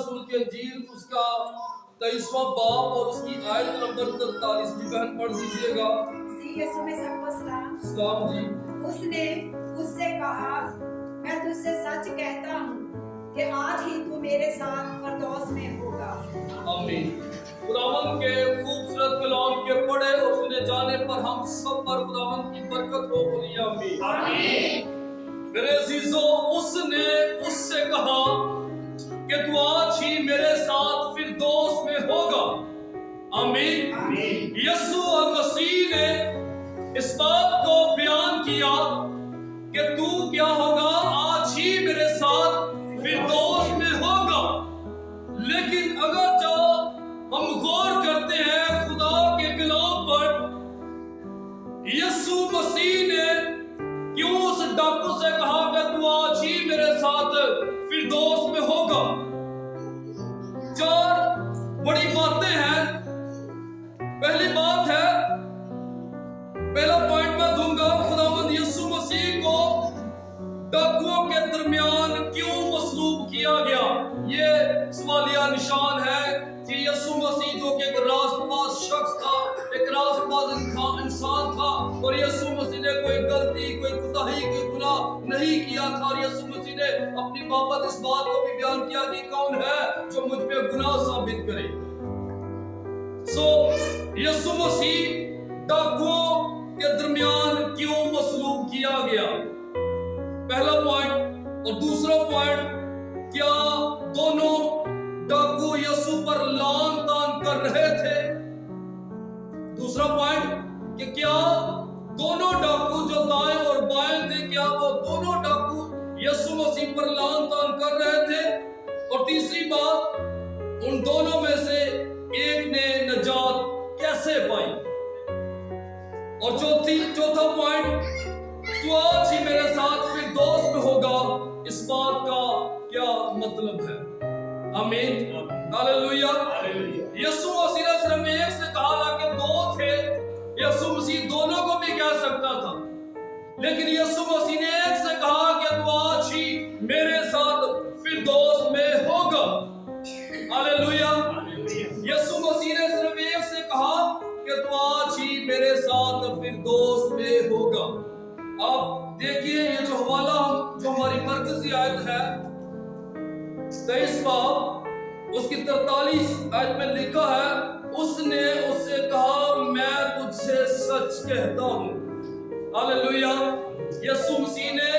रसूल की अंजील उसका 23वां बाब और उसकी आयत नंबर 43 जी बहन पढ़ दीजिएगा। यीशु में सबको सलाम। सलाम जी। उसने उससे कहा, मैं तुझसे सच कहता हूँ कि आज ही तू मेरे साथ फिरदौस में होगा। आमीन। खुदावंद के खूबसूरत कलाम के पढ़े और सुने जाने पर हम सब पर खुदावंद की बरकत हो। बोलिए आमीन। आमीन। मेरे अजीजों, उसने उससे कहा कि तू आज ही मेरे साथ फिरदौस में होगा। आमीन। आमीन। यीशु मसीह ने इस बात को बयान किया कि तू क्या होगा, आज ही मेरे साथ फिरदौस में होगा। लेकिन अगर जो हम गौर करते हैं खुदा के कलाम पर, यीशु मसीह ने क्यों उस डाकू से कहा कि तू आज ही मेरे साथ फिरदौस में होगा? चार बड़ी बातें हैं। पहली बात है, पहला पॉइंट मैं दूंगा, खुदावंद यीशु मसीह को डाकुओं के दरमियान क्यों मसलूब किया गया। ये सवालिया निशान है कि यीशु मसीह जो कि एक रास्तबाज शख्स था, एक रास्तबाज इंसान था, और यीशु मसीह ने कोई गलती, कोई कोताही, कोई गुनाह नहीं किया था। और यीशु मसीह ने अपनी बाबत इस बात को भी बयान किया कि कौन है जो मुझ पे गुनाह साबित करे। यीशु मसीह डाकुओं के दरमियान क्यों मसलूब किया गया, पहला पॉइंट। और दूसरा पॉइंट, क्या दोनों डाकू यीशु पर लान तान कर रहे थे? दूसरा पॉइंट कि क्या दोनों डाकू जो दाएं और बाएं थे, क्या वो दोनों डाकू यीशु मसीह पर लान तान कर रहे थे? और तीसरी बात, उन दोनों में से एक ने नजात कैसे पाई? और चौथा पॉइंट, तू आज ही मेरे साथ फिरदौस में होगा, इस बात का क्या मतलब है? आमीन। हालेलुया। यीशु मसीह ने सिर्फ एक से कहा ना कि दो थे। यीशु मसीह दोनों को भी कह सकता था, लेकिन यीशु मसीह ने एक से कहा कि तू आज ही मेरे साथ फिरदौस में होगा। हालेलुया। यीशु मसीह ने सिर्फ एक से कहा कि तू आज ही मेरे साथ फिरदौस में होगा। आप देखिए, ये जो हवाला जो हमारी मरकजी आयत है 23 बाब उसकी 43 आयत में लिखा है, उसने उससे कहा, मैं तुझसे सच कहता हूँ। हालेलुया। यीशु मसीह ने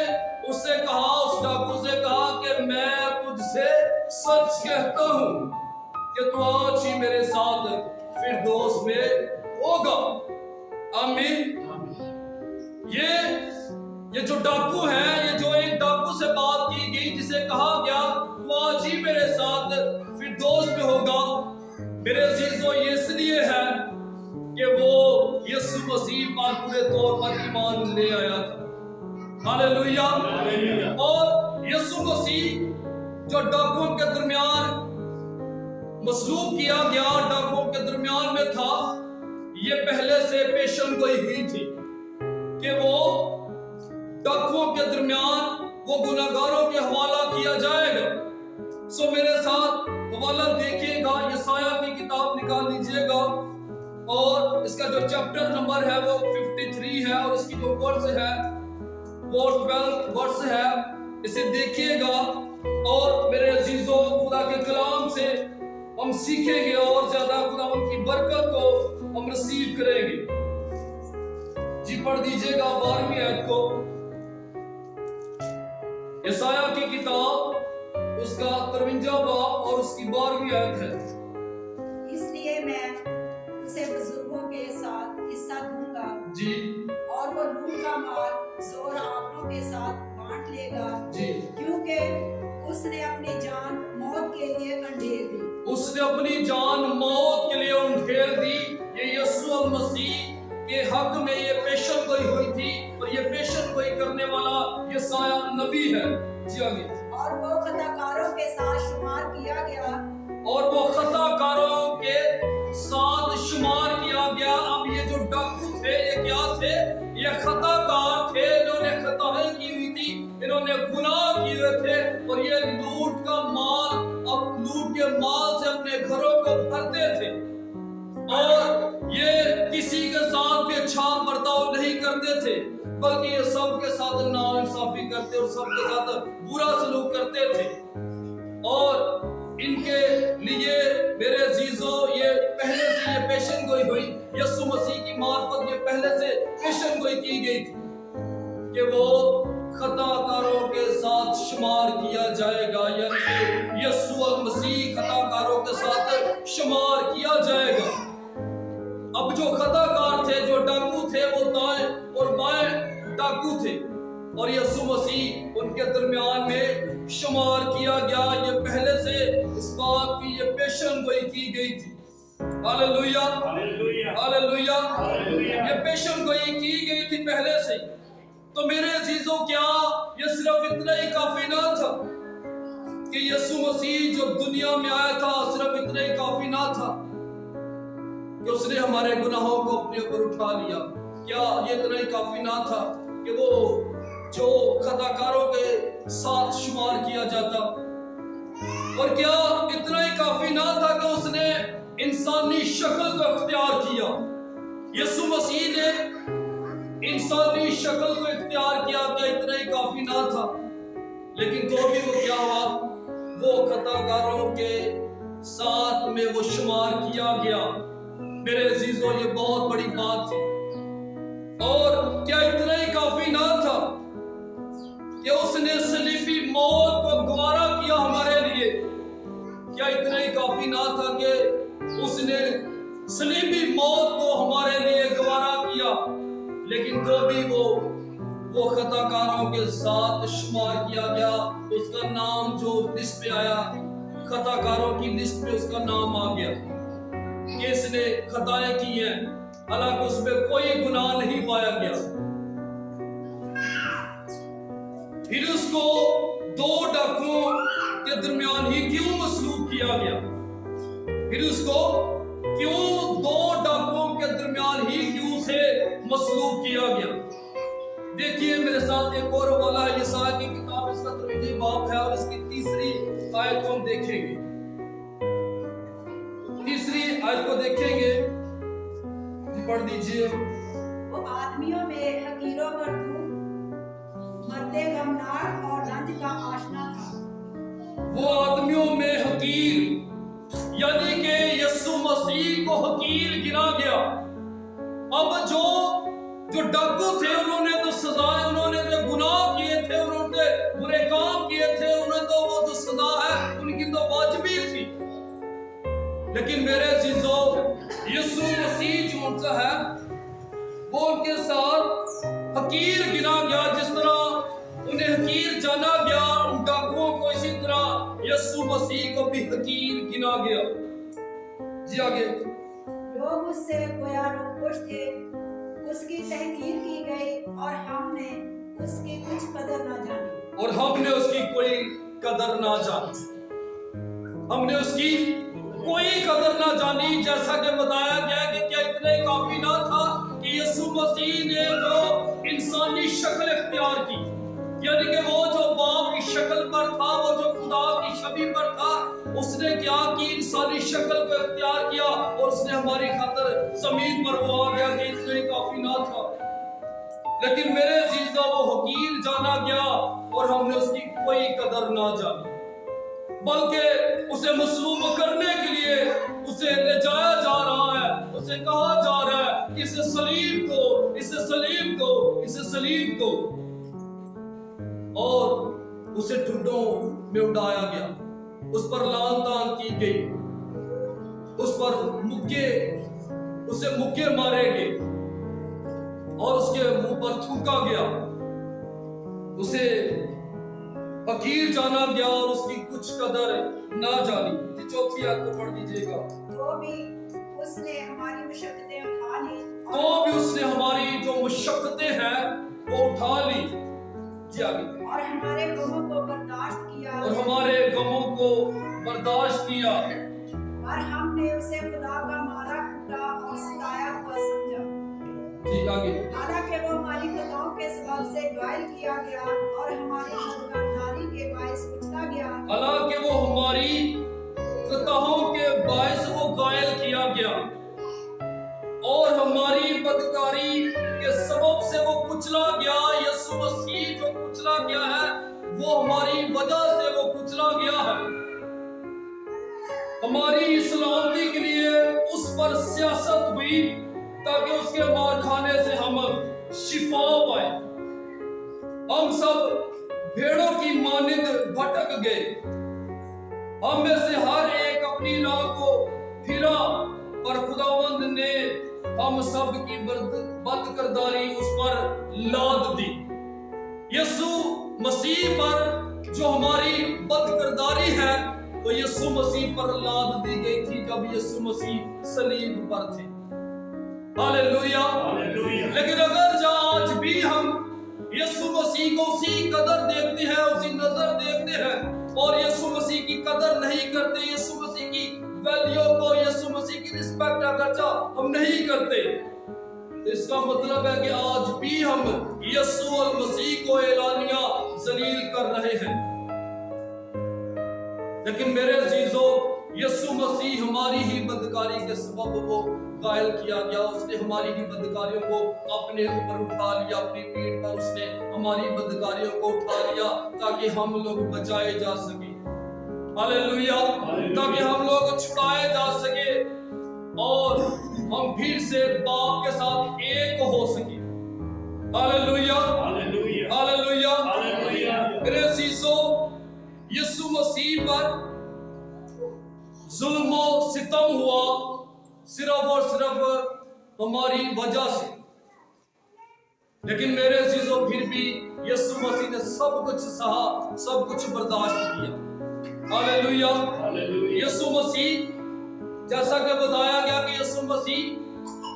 उससे कहा, उस डाकू से कहा कि मैं तुझसे सच कहता हूँ कि तू आज ही मेरे साथ फिरदौस में होगा। आमीन। ये जो डाकू है, ये जो एक डाकू से बात की गई जिसे कहा गया तू आज ही मेरे साथ फिरदौस में होगा, मेरे अजीजों, ये इसलिए है कि वो यीशु मसीह पर पूरे तौर पर ईमान ले आया था। हालेलुया। और यीशु मसीह जो डाकुओं के दरमियान मसलूब किया गया, डाकुओं के दरमियान में था, ये पहले से पेशन गोई हुई थी कि वो डाकुओं के दरमियान वो गुनाहगारों के हवाला किया जाएगा। मेरे साथ हवाला देखिएगा, यसाया की किताब निकाल लीजिएगा और इसका जो चैप्टर नंबर है वो 53 है और इसकी जो वर्स है वो 12 वर्स है। इसे देखिएगा और मेरे अजीजों, खुदा के कलाम से हम सीखेंगे और ज्यादा खुदा की बरकत को हम रिसीव करेंगे। जी पढ़ दीजिएगा 12वीं आयत को, यसाया की किताब उसका 53 बाब और उसकी 12वीं आयत है। इसलिए मैं उसे बुजुर्गों के साथ हिस्सा दूंगा जी, और वो लूट का माल जोर आवरों के साथ बांट लेगा जी, क्योंकि उसने अपनी जान मौत के लिए अंधेर दी। उसने अपनी जान मौत के लिए अंधेर दी। ये यीशु मसीह के हक में ये पेशन गोई हुई थी और ये पेशन गोई करने वाला यसाया नबी है। जी आगे। और वो खताकारों के साथ शुमार किया गया, और वो खताकारों के साथ शुमार किया गया। अब ये जो डाकू थे ये क्या थे? ये खताकार थे, इन्होंने खताएं की हुई थी, इन्होंने गुनाह किए थे और ये लूट का माल, अब लूट के माल से अपने घरों को भरते थे और ये किसी के साथ भी अच्छा बर्ताव नहीं करते थे, बल्कि ये सबके साथ नाइंसाफी करते और सबके साथ बुरा सलूक करते थे। और इनके लिए मेरे अजीजों ये पहले से ये पेशन गोई हुई, यीशु मसीह की मार्फत ये पहले से पेशन गोई की गई थी कि वो खताकारों के साथ शुमार किया जाएगा, यानी कि यीशु मसीह खताकारों के साथ शुमार किया जाएगा। अब जो खताकार थे, जो डाकू थे, वो दाएं और बाएं डाकू थे और यीशु मसीह उनके दरमियान में शुमार किया गया। ये पहले से इस बात की ये पेशन गोई की गई थी। Hallelujah, hallelujah, hallelujah. ये पेशन गोई की गई थी पहले से। तो मेरे अजीजों, क्या ये सिर्फ इतना ही काफी ना था कि यीशु मसीह जो दुनिया में आया था, सिर्फ इतना ही काफी ना था कि उसने हमारे गुनाहों को अपने ऊपर उठा लिया? क्या ये इतना ही काफी ना था कि वो जो खताकारों के साथ शुमार किया जाता? और क्या इतना ही काफी ना था कि उसने इंसानी शक्ल को इख्तियार किया? यीशु मसीह ने इंसानी शक्ल को इख्तियार किया, क्या इतना ही काफी ना था? लेकिन तो भी वो क्या हुआ? वो खताकारों के साथ में वो शुमार किया गया। मेरे अजीजों, ये बहुत बड़ी बात थी। और क्या इतना ही काफी ना था कि उसने सलीबी मौत को गवारा किया हमारे लिए? क्या इतना ही काफी ना था कि उसने सलीबी मौत को हमारे लिए गवारा किया? लेकिन तो भी वो खताकारों के साथ शुमार किया गया। उसका नाम जो लिस्ट पे आया, खताकारों की लिस्ट में उसका नाम आ गया कि इसने खताएं की हैं, हालांकि उसमें कोई गुनाह नहीं पाया गया। फिर उसको दो डाकुओं के दरमियान ही क्यों मसलूब किया गया? फिर उसको क्यों दो डाकुओं के दरमियान ही क्यों से मसलूब किया गया? देखिए मेरे साथ एक और वाला है, यशायाह की किताब, इसका 3वां बाब है और इसकी 3री आयत को हम देखेंगे। 3री आयत को देखेंगे, पढ़ दीजिए। वो आदमियों में हकीरों पर मर्दे गमनार और रंज का आशना था। वो आदमियों में हकीर, यानी कि यीशु मसीह को हकीर गिना गया। अब जो डाकू थे, उन्होंने तो सजाएं, उन्होंने जो गुनाह किए थे, उन्होंने बुरे काम किए थे, उन्हें तो वो जो सजा है उनकी तो वाजिबी थी। लेकिन मेरे अजीजों, यीशु मसीह जो उनका है वो उनके साथ हकीर गिना गया। जिस तरह उन्हें हकीर जाना गया उन डाकुओं को, इसी तरह यीशु मसीह को भी हकीर गिना गया। जी आगे। लोग उससे गोया खुश थे, उसकी तहकीर की गई और हमने उसकी कुछ कदर ना जानी। और हमने उसकी कोई कदर ना जानी। हमने उसकी कोई कदर ना जानी। जैसा कि बताया गया कि क्या इतना ही काफी ना था कि यीशु मसीह ने जो इंसानी शक्ल इख्तियार की, यानी कि वो जो बाप की शक्ल पर था, वो जो खुदा की छवि पर था, उसने क्या की? इंसानी शक्ल को इख्तियार किया और उसने हमारी खातिर जमीन पर वो आ गया कि इतना ही काफी ना था। लेकिन मेरे अजीजों, वो हकीर जाना गया और हमने उसकी कोई कदर ना जानी, बल्कि उसे मसलूब करने के लिए उसे ले जाया जा रहा है। उसे कहा जा रहा है कि इसे सलीब दो, इसे सलीब दो, इसे सलीब दो। और उसे ठुड्डों में उड़ाया गया, उस पर लान तान की गई, उस पर उसे मुक्के मारे गए और उसके मुंह पर थूका गया। उसे फकीर जाना गया और उसकी कुछ कदर ना जानी। 4थी आयत को पढ़ दीजिएगा। तो भी उसने हमारी मुशक्कतें उठा ली, तो भी उसने हमारी जो मुशक्कतें हैं वो उठा ली। जी आगे। और हमारे गमों को बर्दाश्त किया, और हमारे गमों को बर्दाश्त किया। और हमने उसे खुदा का मारा कूटा और सताया हुआ समझा। जी आगे। हालांकि वो हमारी खताओं के सबब से घायल किया गया और हमारी बदकामदारी के बायस कुचला गया। हालांकि वो हमारी खताओं के बायस वो घायल किया गया और हमारी बदकारी के सबब से वो कुचला गया। यीशु मसीह जो कुचला गया है वो हमारी वजह से वो कुचला गया है। हमारी सलामती के लिए उस पर सियासत हुई ताकि उसके मार खाने से हम शिफा पाए। हम सब भेड़ों की मानिंद भटक गए, हम में से हर एक अपनी राह को फिरा, पर खुदावंद ने हम सब की बदकिरदारी उस पर लाद दी। यीशु मसीह पर जो हमारी बदकिरदारी है तो यीशु मसीह पर लाद दी गई थी जब यीशु मसीह सलीब पर थे। हालेलुया। लेकिन अगर आज भी हम यीशु मसीह को उसी कदर देखते हैं, उसी नजर देखते हैं और यीशु मसीह की कदर नहीं करते, यीशु मसीह की वैल्यू को, यीशु मसीह की रिस्पेक्ट अगर हम नहीं करते, तो इसका मतलब है कि आज भी हम यीशु मसीह को एलानिया जलील कर रहे हैं। लेकिन मेरे अजीजों, यीशु मसीह हमारी ही बदकारी के सबब वो घायल किया गया। उसने हमारी ही बदकारियों को अपने ऊपर उठा लिया, अपनी पीठ पर उसने हमारी बदकारियों को उठा लिया ताकि हम लोग बचाए जा सके। हालेलुया। ताकि हम लोग छुड़ाए जा सके और हम फिर से बाप के साथ एक हो सके। Hallelujah, hallelujah, hallelujah. मेरे अजीजों, यीशु मसीह पर जुल्म और सितम हुआ सिर्फ और सिर्फ हमारी वजह से। लेकिन मेरे अजीजों, फिर भी यीशु मसीह ने सब कुछ सहा, सब कुछ बर्दाश्त किया। हालेलुया। यीशु मसीह, जैसा कि बताया गया कि यीशु मसीह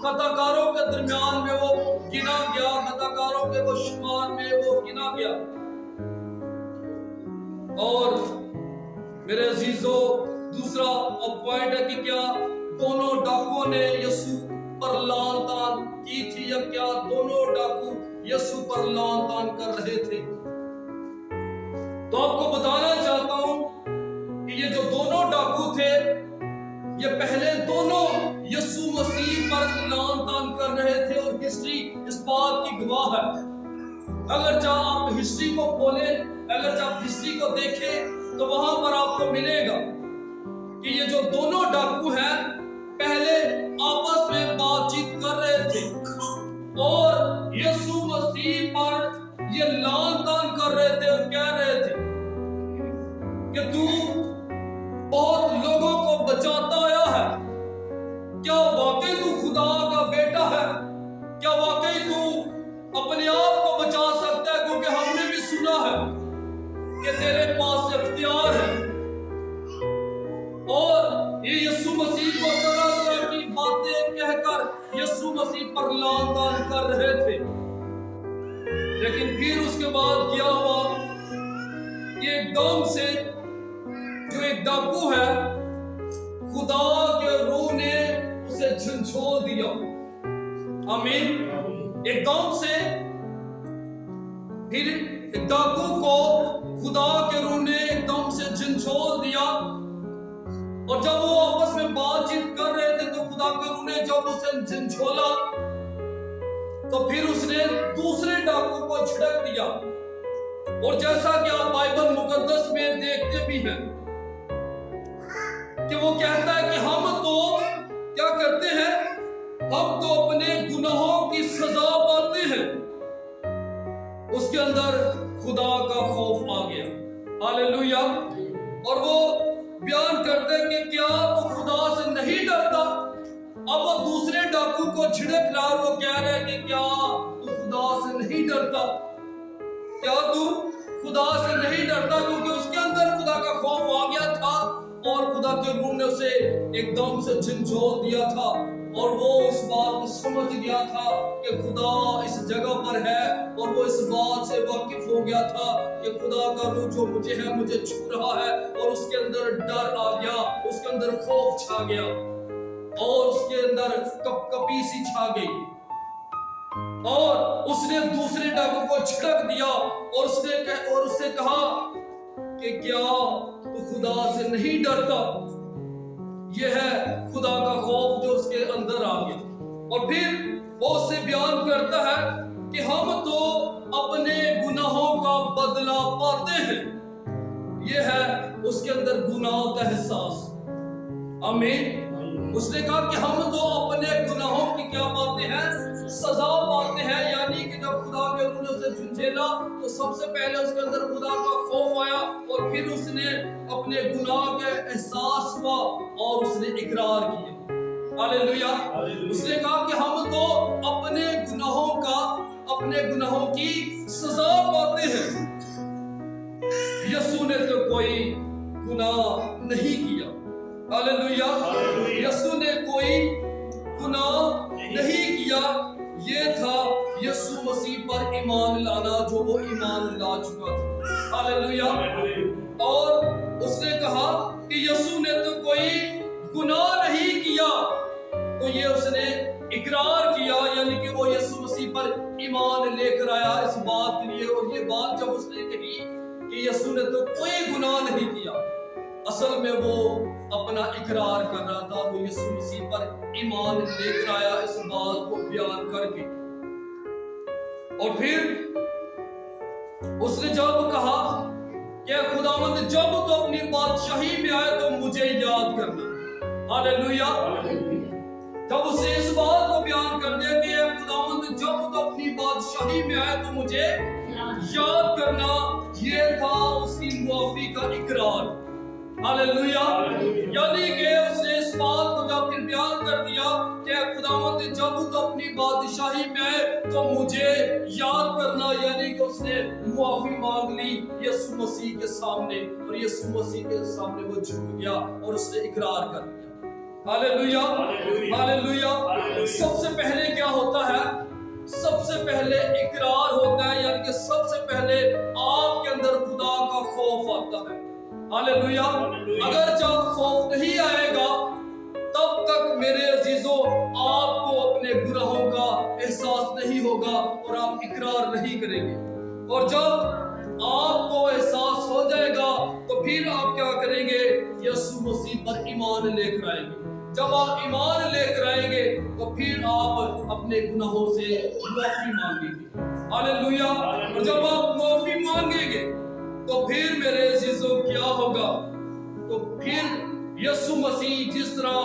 खताकारों के दरमियान में वो गिना गया, खताकारों के वो शुमार में वो गिना गया। और मेरे अजीजों, दूसरा पॉइंट है कि क्या दोनों डाकुओं ने यीशु पर लान तान की थी या क्या दोनों डाकू यीशु पर लान तान कर रहे थे? तो आपको बताना चाहता हूं कि ये जो दोनों डाकू थे, ये पहले दोनों यीशु मसीह पर लान तान कर रहे थे और हिस्ट्री इस बात की गवाह है। अगर चाहे आप हिस्ट्री को खोलें, अगर चाहे आप हिस्ट्री को देखें तो वहां पर आपको मिलेगा कि ये जो दोनों डाकू हैं पहले आपस में बातचीत कर रहे थे और यीशु मसीह पर ये लान तान कर रहे थे और कह रहे थे कि तू बहुत लोगों को बचाता आया है, क्या वाकई तू खुदा का बेटा है? क्या वाकई तू अपने आप को बचा सकता है? क्योंकि हमने भी सुना है कि तेरे पास इख्तियार है। और ये यीशु मसीह को तरह तरह की बातें कहकर यीशु मसीह पर लान तान कर रहे थे। लेकिन फिर उसके बाद क्या हुआ कि एकदम से जो एक डाकू है, खुदा के रूह ने उसे झंझोड़ दिया। आमीन। एकदम से फिर डाकू को खुदा के रूह ने एकदम से झंझोड़ दिया और जब वो आपस में बातचीत कर रहे थे तो खुदा के रूह ने जब उसे झंझोला तो फिर उसने दूसरे डाकू को छिड़क दिया। और जैसा कि आप बाइबल मुकद्दस में देखते भी हैं कि वो कहता है कि हम तो क्या करते हैं, हम तो अपने गुनाहों की सजा पाते हैं। उसके अंदर खुदा का खौफ आ गया। हालेलुया। और वो बयान करते हैं कि क्या तू खुदा से नहीं डरता? अब वो दूसरे डाकू को छिड़क रहा और वो कह रहे हैं कि क्या तू खुदा से नहीं डरता? क्या तू खुदा से नहीं डरता? क्योंकि उसके अंदर खुदा का खौफ आ गया था और खुदा के रूह ने उसे एकदम से झंझोड़ दिया था और वो इस बात को समझ गया था कि खुदा इस जगह पर है और वो इस बात से वाकिफ हो गया था कि खुदा का रूह जो मुझे है, मुझे छू रहा है। और उसके अंदर डर आ गया, उसके अंदर खौफ छा गया और उसके अंदर कपकपी सी छा गई और उसने दूसरे डाकू को छिड़क दिया और उससे कहा कि क्या तू खुदा से नहीं डरता? ये है खुदा का खौफ जो उसके अंदर आ गया। और फिर वो उससे बयान करता है कि हम तो अपने गुनाहों का बदला पाते हैं। ये है उसके अंदर गुनाह का एहसास। आमीन। उसने कहा कि हम तो अपने गुनाहों की क्या पाते हैं? सजा पाते हैं। यानी कि जब खुदा के रूह ने उसे झुंझेला तो सबसे पहले उसके अंदर खुदा का खौफ आया और फिर उसने अपने गुनाह के एहसास हुआ और उसने इकरार किया। हालेलुया। उसने कहा कि हम तो अपने गुनाहों की सजा पाते हैं। यीशु ने तो कोई गुनाह नहीं किया। हालेलुया। यीशु ने कोई गुनाह नहीं किया। ये था यीशु मसीह पर ईमान लाना जो वो ईमान ला चुका था। हालेलुया। और उसने कहा कि यीशु ने तो कोई गुनाह नहीं किया, तो ये उसने इकरार किया, यानी कि वो यीशु मसीह पर ईमान लेकर आया इस बात के लिए। और ये बात जब उसने कही कि यीशु ने तो कोई गुनाह नहीं किया, असल में वो अपना इकरार कर रहा था। वो यीशु मसीह पर ईमान लेकर आया इस बात को बयान करके। और फिर उसने जब कहा कि खुदावंद जब तो अपनी बादशाही में आए तो मुझे याद करना। हालेलुया। जब उसने इस बात को बयान कर दिया कि खुदावंद जब तो अपनी बादशाही में आए तो मुझे याद करना, ये था उसकी मुआफी का इकरार। हालेलुया। यानी कि उसने इस बात को जब फिर बयान कर दिया कि खुदावंद जब तो अपनी बादशाही में आए तो मुझे याद करना, यानी कि उसने मुआफी मांग ली यीशु मसीह के सामने। और यीशु मसीह के सामने वो झुक गया और उसने इकरार कर दिया। हालेलुया। हालेलुया। सबसे पहले क्या होता है? सबसे पहले इकरार होता है, यानी कि सबसे पहले आपके अंदर खुदा का खौफ आता है। हालेलुया। अगर जब खौफ नहीं आएगा तब तक मेरे अजीजों आपको अपने गुनाहों का एहसास नहीं होगा और आप इकरार नहीं करेंगे। और जब आपको एहसास हो जाएगा तो फिर आप क्या करेंगे? यीशु मसीह पर ईमान लेकर आएंगे। जब आप ईमान लेकर आएंगे तो फिर आप अपने गुनाहों से मुआफी मांगेंगे। हालेलुया। और जब आप मुआफी मांगेंगे तो फिर मेरे अजीजों क्या होगा? तो फिर यीशु मसीह जिस तरह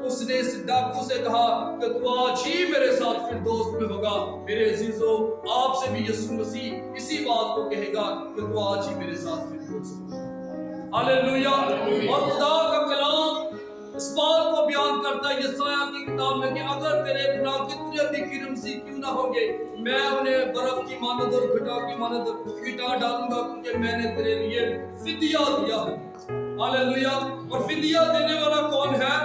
उसने इस डाकू से कहा कि तू आज ही मेरे साथ फिर दोस्त में होगा, मेरे अजीजों आपसे भी यीशु मसीह इसी बात को कहेगा कि तू आज ही मेरे साथ फिर दोस्त में। हालेलुया। और खुदा का कलाम इस बात को बयान करता है यशायाह की किताब में कि अगर तेरे गुनाह कितने भी किरमसी क्यों ना होंगे, मैं उन्हें बर्फ की मानद और घटा की मानद मिटा डालूंगा, क्योंकि मैंने तेरे लिए फिदिया दिया है। हालेलुया। और फिदिया देने वाला कौन है?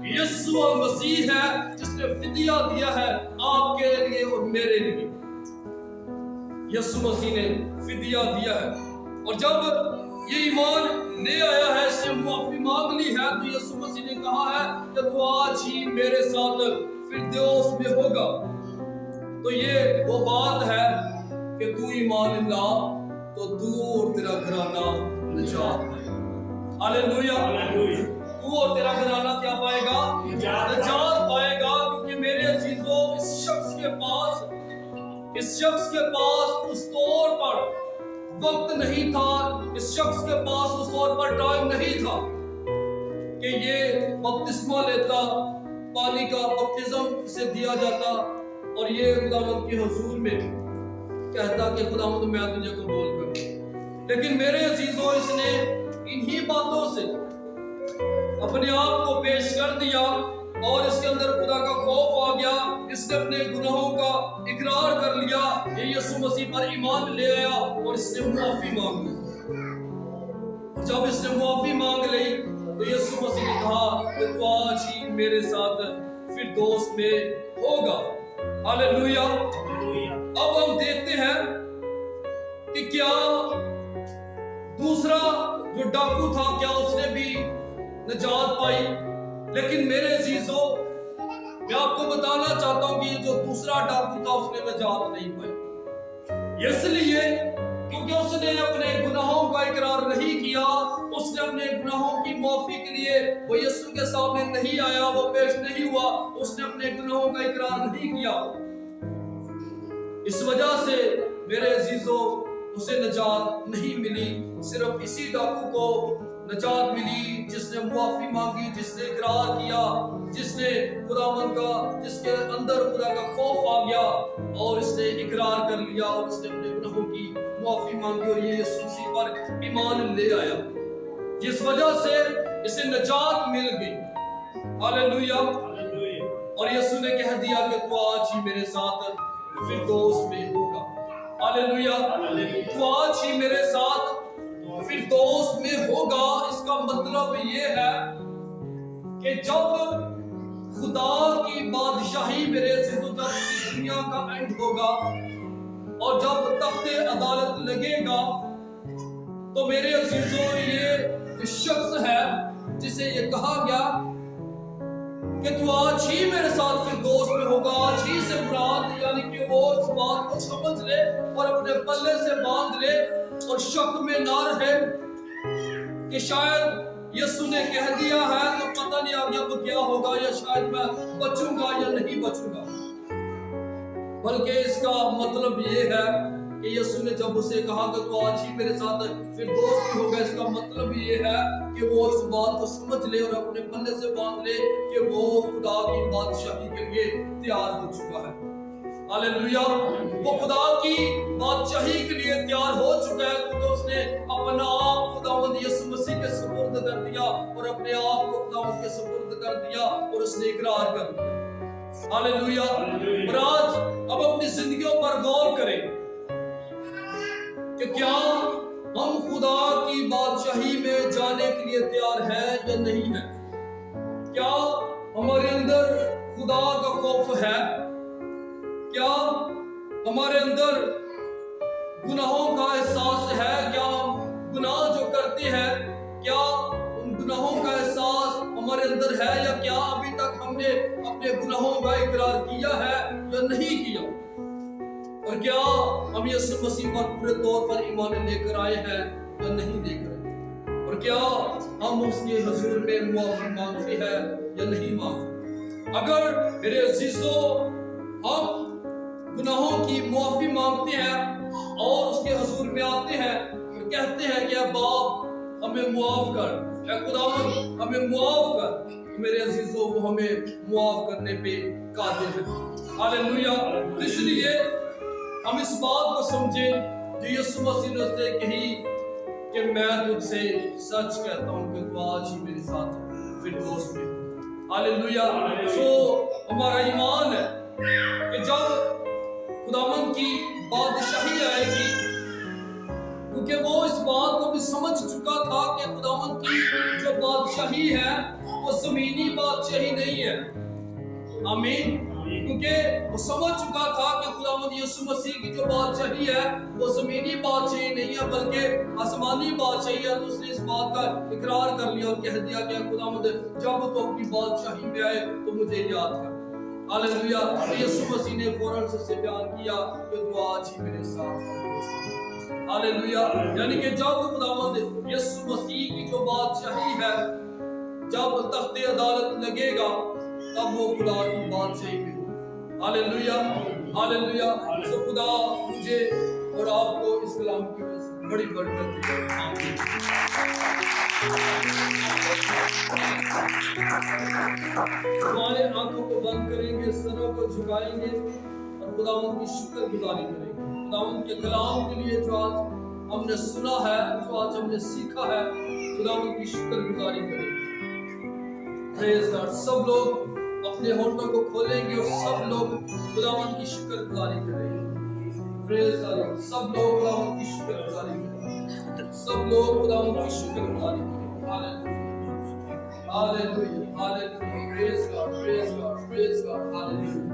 यीशु मसीह है, जिसने फिदिया दिया है आपके लिए और मेरे लिए। यीशु मसीह ने फिदिया दिया है। और जब ये ईमान ले आया है, इसने मुआफी मांग ली है, तो यीशु मसीह ने कहा है कि तू आज ही मेरे साथ फिरदौस में होगा। तो ये वो बात है कि तू ईमान ला तो तू और तेरा घराना निजात पाएगा। हालेलुया। तू और तेरा घराना क्या पाएगा? निजात पाएगा। क्योंकि मेरे अजीजों इस शख्स के पास उस तौर पर वक्त नहीं था, इस शख्स के पास उस तौर पर टाइम नहीं था कि ये बपतिस्मा लेता, पानी का बपतिस्म से दिया जाता और ये खुदावंद के हुजूर में कहता कि खुदावंद मैं तुझे कबूल करूं। लेकिन मेरे अजीजों इसने इन्हीं बातों से अपने आप को पेश कर दिया और इसके अंदर खुदा का खौफ आ गया। इसने अपने गुनाहों का इकरार कर लिया, ये यीशु मसीह पर ईमान ले आया और इसने मुआफी मांग ली। जब इसने मुआफी मांग ली तो यीशु मसीह ने कहा कि तू आज ही मेरे साथ फिरदौस में होगा। हालेलुया। अब हम देखते हैं कि क्या दूसरा जो डाकू था क्या उसने भी निजात पाई? लेकिन मेरे अजीजों मैं आपको बताना चाहता हूं कि ये जो दूसरा डाकू था उसने निजात नहीं पाई। इसलिए कि क्योंकि उसने अपने गुनाहों का इकरार नहीं किया, उसने अपने गुनाहों की माफी के लिए वो यीशु के सामने नहीं आया, वो पेश नहीं हुआ, उसने अपने गुनाहों का इकरार नहीं किया। इस वजह से मेरे अजीजों उसे नजात नहीं मिली। सिर्फ इसी डाकू को नजात मिली जिसने मुआफी मांगी, जिसने इकरार किया, जिसने खुदावंद का, जिसके अंदर खुदा का खौफ आ गया और इसने इकरार कर लिया और इसने अपने गुनाहों की मुआफी मांगी और ये यीशु मसीह पर ईमान ले आया, जिस वजह से इसे नजात मिल गई। हालेलुया। और यीशु ने कह दिया कि तू आज ही मेरे साथ फिरदौस में होगा। हालेलुया। तू आज ही मेरे साथ फिरदौस में होगा। इसका मतलब ये है कि जब खुदा की बादशाही मेरे जब दुनिया का एंड होगा और जब तख्ते अदालत लगेगा, तो मेरे अजीजों ये शख्स है जिसे ये कहा गया कि तू आज ही मेरे साथ फिरदौस में होगा। आज ही से मुराद यानी कि वो इस बात को समझ ले और अपने पल्ले से बांध ले और शक में ना रहे कि शायद यीशु ने कह दिया है तो पता नहीं आगे अब क्या होगा, या शायद मैं बचूंगा या नहीं बचूंगा। बल्कि इसका मतलब ये है कि यीशु ने जब उसे कहा कि तू आज ही मेरे साथ फिरदौस में होगा, इसका मतलब ये है कि वो इस बात को समझ ले और अपने पल्ले से बांध ले कि वो खुदा की बादशाही के लिए तैयार हो चुका है। हालेलुया। वो खुदा की बादशाही के लिए तैयार हो चुका है क्योंकि उसने अपना आप खुदावंद यीशु मसीह के सुपुर्द कर दिया और अपने आप को खुदावंद के सुपुर्द कर दिया और उसने इकरार कर दिया। हालेलुया। और आज अब अपनी जिंदगियों पर गौर करें कि क्या हम खुदा की बादशाही में जाने के लिए तैयार हैं या नहीं है। क्या हमारे अंदर खुदा का खौफ है? क्या हमारे अंदर गुनाहों का एहसास है? क्या हम गुनाह जो करते हैं, क्या उन गुनाहों का एहसास हमारे अंदर है, या क्या अभी तक हमने अपने गुनाहों का इकरार किया है या नहीं किया? और क्या हम यीशु मसीह पर पूरे तौर पर ईमान लेकर आए हैं या नहीं लेकर आए? और क्या हम उसके हुजूर में मुआफी मांगते हैं या नहीं मांगते? अगर मेरे अजीजों हम गुनाहों की मुआफी मांगते हैं और उसके हुजूर में आते हैं और कहते हैं कि बाप हमें मुआफ कर, ऐ खुदावंद हमें मुआफ कर, तो मेरे अजीजों वो हमें मुआफ करने पे कादिर है। हालेलुया। इसलिए हम इस बात को समझें जो यीशु मसीह ने उससे कही कि मैं तुझसे सच कहता हूं कि तू आज ही मेरे साथ फिरदौस में हो। हालेलुया। सो हमारा ईमान है कि जब खुदावंद की बादशाही आएगी, क्योंकि वो इस बात को भी समझ चुका था कि खुदावंद की जो बादशाही है वो जमीनी बादशाही नहीं है। आमीन। क्योंकि वो समझ चुका था कि खुदावंद यीशु मसीह की जो बादशाही है वो जमीनी बादशाही नहीं है बल्कि आसमानी बादशाही है। तो उसने इस बात का इकरार कर लिया और कह दिया कि खुदावंद जब तो अपनी बादशाही में आए तो मुझे याद कर। हालेलुया। यीशु मसीह ने फौरन से बयान किया कि तू आज ही मेरे साथ। हालेलुया। यानी कि जब खुदावंद यीशु मसीह की जो बादशाही है, जब तख्ते अदालत लगेगा तब वो खुदा की बादशाही में हो। हालेलुया। हालेलुया। सो खुदा मुझे और आपको इस कलाम की वजह से बड़ी बरकत दे। आमीन। हमारे आंखों को बंद करेंगे, सरों को झुकाएंगे और खुदावंद की शुक्रगुजारी करेंगे। खुदावंद के कलाम के लिए जो आज हमने सुना है, जो आज हमने सीखा है, खुदावंद की शुक्रगुजारी करेंगे। Praise God. सब लोग अपने होठों को खोलेंगे और सब लोग खुदावंद की शुक्रगुजारी करेंगे। Praise God. सब लोग खुदावंद की शुक्रगुजारी करेंगे। सब लोग खुदावंद की शुक्रगुजारी करेंगे। Hallelujah. Hallelujah. Hallelujah. Praise God. Praise God. Praise God. Hallelujah.